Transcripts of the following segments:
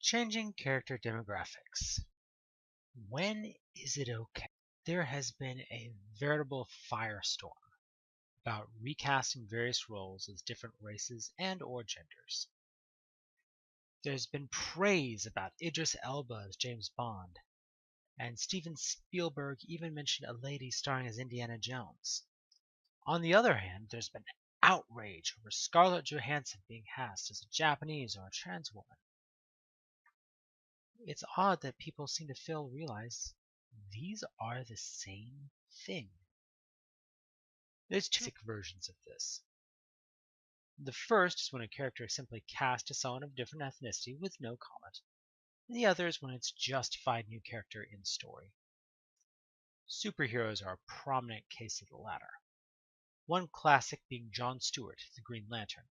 Changing character demographics. When is it okay? There has been a veritable firestorm about recasting various roles as different races and or genders. There's been praise about Idris Elba as James Bond, and Steven Spielberg even mentioned a lady starring as Indiana Jones. On the other hand, there's been outrage over Scarlett Johansson being cast as a Japanese or a trans woman. It's odd that people seem to realize these are the same thing. There's two basic versions of this. The first is when a character is simply cast as someone of different ethnicity with no comment, and the other is when it's justified new character in story. Superheroes are a prominent case of the latter. One classic being Jon Stewart, the Green Lantern.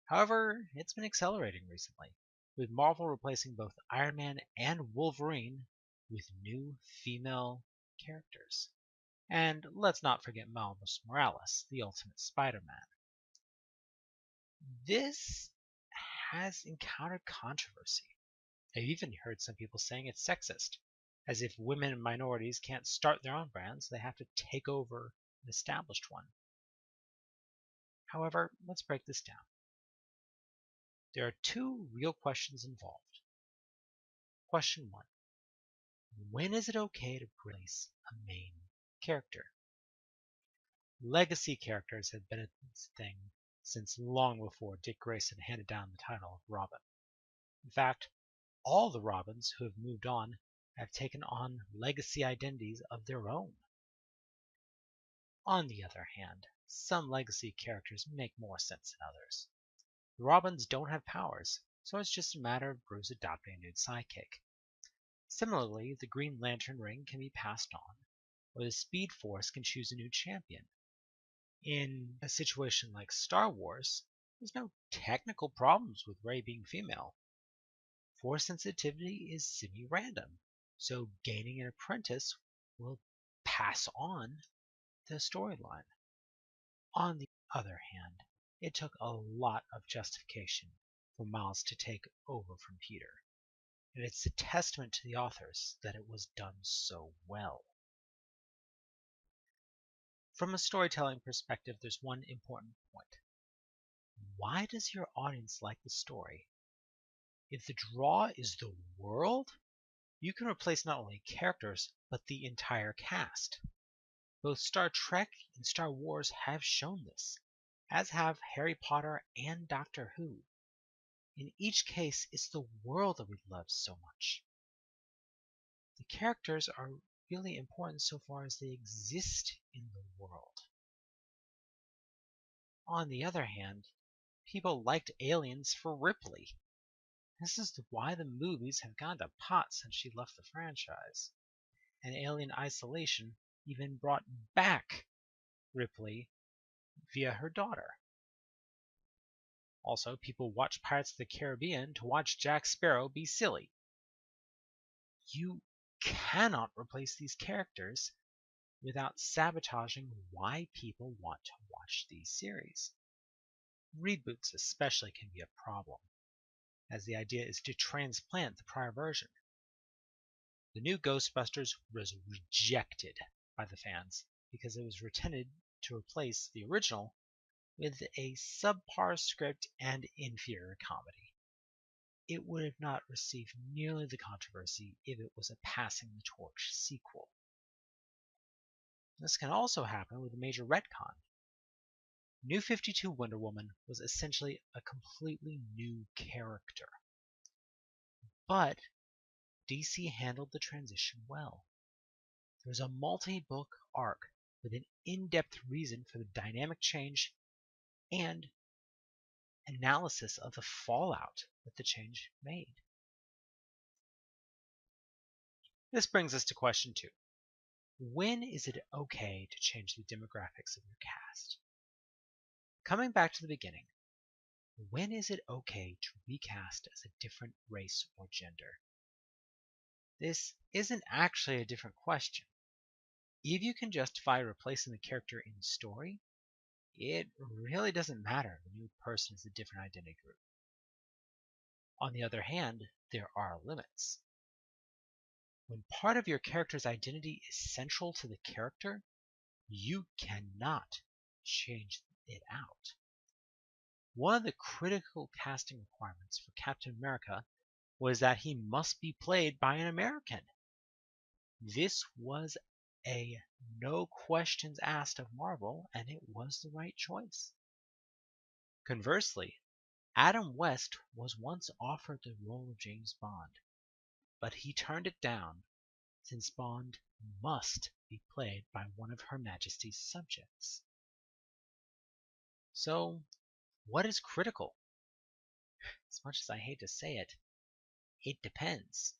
However, it's been accelerating recently, with Marvel replacing both Iron Man and Wolverine with new female characters. And let's not forget Miles Morales, the Ultimate Spider-Man. This has encountered controversy. I've even heard some people saying it's sexist, as if women and minorities can't start their own brands, they have to take over an established one. However, let's break this down. There are two real questions involved. Question 1. When is it okay to replace a main character? Legacy characters have been a thing since long before Dick Grayson handed down the title of Robin. In fact, all the Robins who have moved on have taken on legacy identities of their own. On the other hand, some legacy characters make more sense than others. The Robins don't have powers, so it's just a matter of Bruce adopting a new sidekick. Similarly, the Green Lantern ring can be passed on, or the Speed Force can choose a new champion. In a situation like Star Wars, there's no technical problems with Rey being female. Force sensitivity is semi-random, so gaining an apprentice will pass on the storyline. On the other hand, it took a lot of justification for Miles to take over from Peter, and it's a testament to the authors that it was done so well. From a storytelling perspective, there's one important point. Why does your audience like the story? If the draw is the world, you can replace not only characters, but the entire cast. Both Star Trek and Star Wars have shown this, as have Harry Potter and Doctor Who. In each case, it's the world that we love so much. The characters are really important so far as they exist in the world. On the other hand, people liked Aliens for Ripley. This is why the movies have gone to pot since she left the franchise. And Alien Isolation even brought back Ripley via her daughter. Also, people watch Pirates of the Caribbean to watch Jack Sparrow be silly. You cannot replace these characters without sabotaging why people want to watch these series. Reboots especially can be a problem, as the idea is to transplant the prior version. The new Ghostbusters was rejected by the fans because it was intended to replace the original with a subpar script and inferior comedy. It would have not received nearly the controversy if it was a passing the torch sequel. This can also happen with a major retcon. New 52 Wonder Woman was essentially a completely new character. But DC handled the transition well. There was a multi-book arc with an in-depth reason for the dynamic change and analysis of the fallout that the change made. This brings us to question 2. When is it okay to change the demographics of your cast? Coming back to the beginning, when is it okay to recast as a different race or gender? This isn't actually a different question. If you can justify replacing the character in story, it really doesn't matter if the new person is a different identity group. On the other hand, there are limits. When part of your character's identity is central to the character, you cannot change it out. One of the critical casting requirements for Captain America was that he must be played by an American. This was a no questions asked of Marvel, and it was the right choice. Conversely, Adam West was once offered the role of James Bond, but he turned it down since Bond must be played by one of Her Majesty's subjects. So, what is critical? As much as I hate to say it, it depends.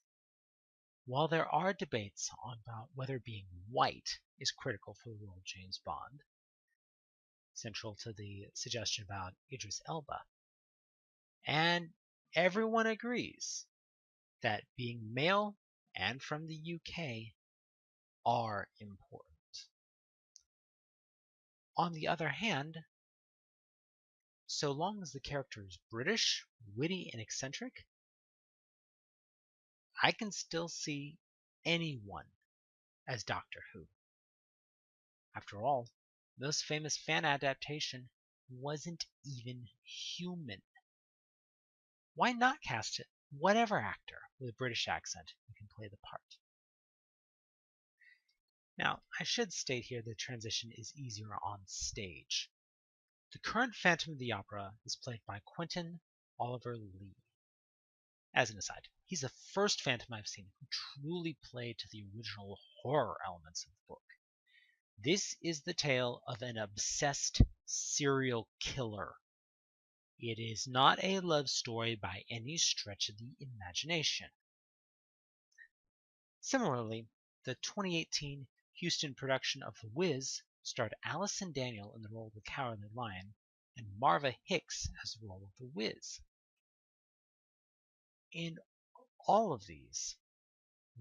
While there are debates about whether being white is critical for the role of James Bond, central to the suggestion about Idris Elba, and everyone agrees that being male and from the UK are important. On the other hand, so long as the character is British, witty, and eccentric, I can still see anyone as Doctor Who. After all, the most famous fan adaptation wasn't even human. Why not cast it? Whatever actor with a British accent who can play the part. Now, I should state here the transition is easier on stage. The current Phantom of the Opera is played by Quentin Oliver Lee. As an aside, he's the first Phantom I've seen who truly played to the original horror elements of the book. This is the tale of an obsessed serial killer. It is not a love story by any stretch of the imagination. Similarly, the 2018 Houston production of The Wiz starred Allison Daniel in the role of the Cowardly Lion and Marva Hicks as the role of the Wiz. In all of these,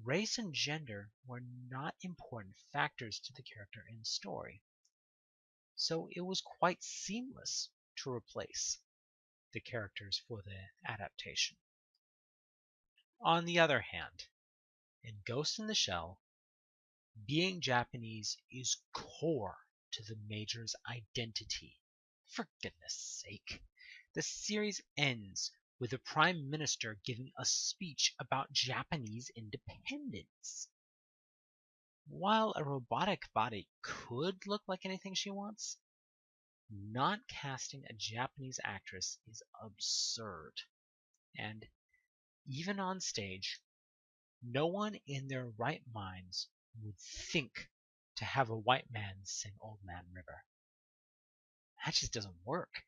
race and gender were not important factors to the character in the story, so it was quite seamless to replace the characters for the adaptation. On the other hand, in Ghost in the Shell, being Japanese is core to the Major's identity. For goodness sake, the series ends with the Prime Minister giving a speech about Japanese independence. While a robotic body could look like anything she wants, not casting a Japanese actress is absurd. And even on stage, no one in their right minds would think to have a white man sing Old Man River. That just doesn't work.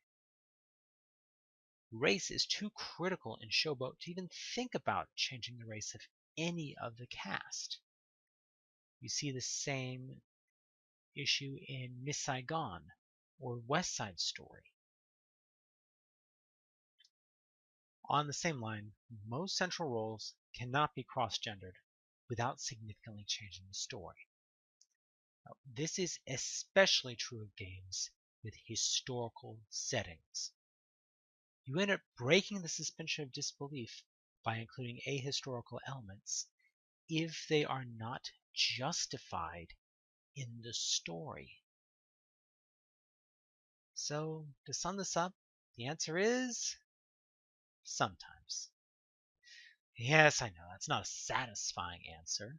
Race is too critical in Showboat to even think about changing the race of any of the cast. You see the same issue in Miss Saigon or West Side Story. On the same line, most central roles cannot be cross-gendered without significantly changing the story. Now, this is especially true of games with historical settings. You end up breaking the suspension of disbelief by including ahistorical elements if they are not justified in the story. So, to sum this up, the answer is sometimes. Yes, I know, that's not a satisfying answer.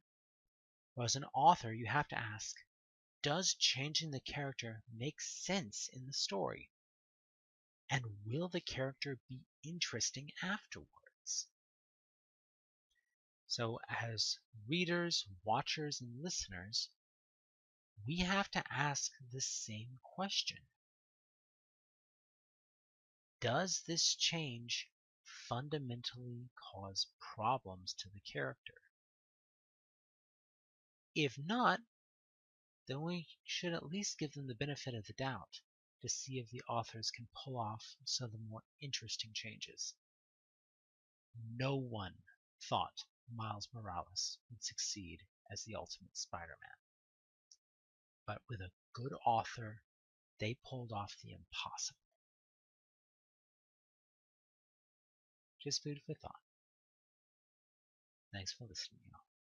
But as an author, you have to ask, does changing the character make sense in the story? And will the character be interesting afterwards? So as readers, watchers, and listeners, we have to ask the same question. Does this change fundamentally cause problems to the character? If not, then we should at least give them the benefit of the doubt to see if the authors can pull off some of the more interesting changes. No one thought Miles Morales would succeed as the Ultimate Spider-Man. But with a good author, they pulled off the impossible. Just food for thought. Thanks for listening, y'all.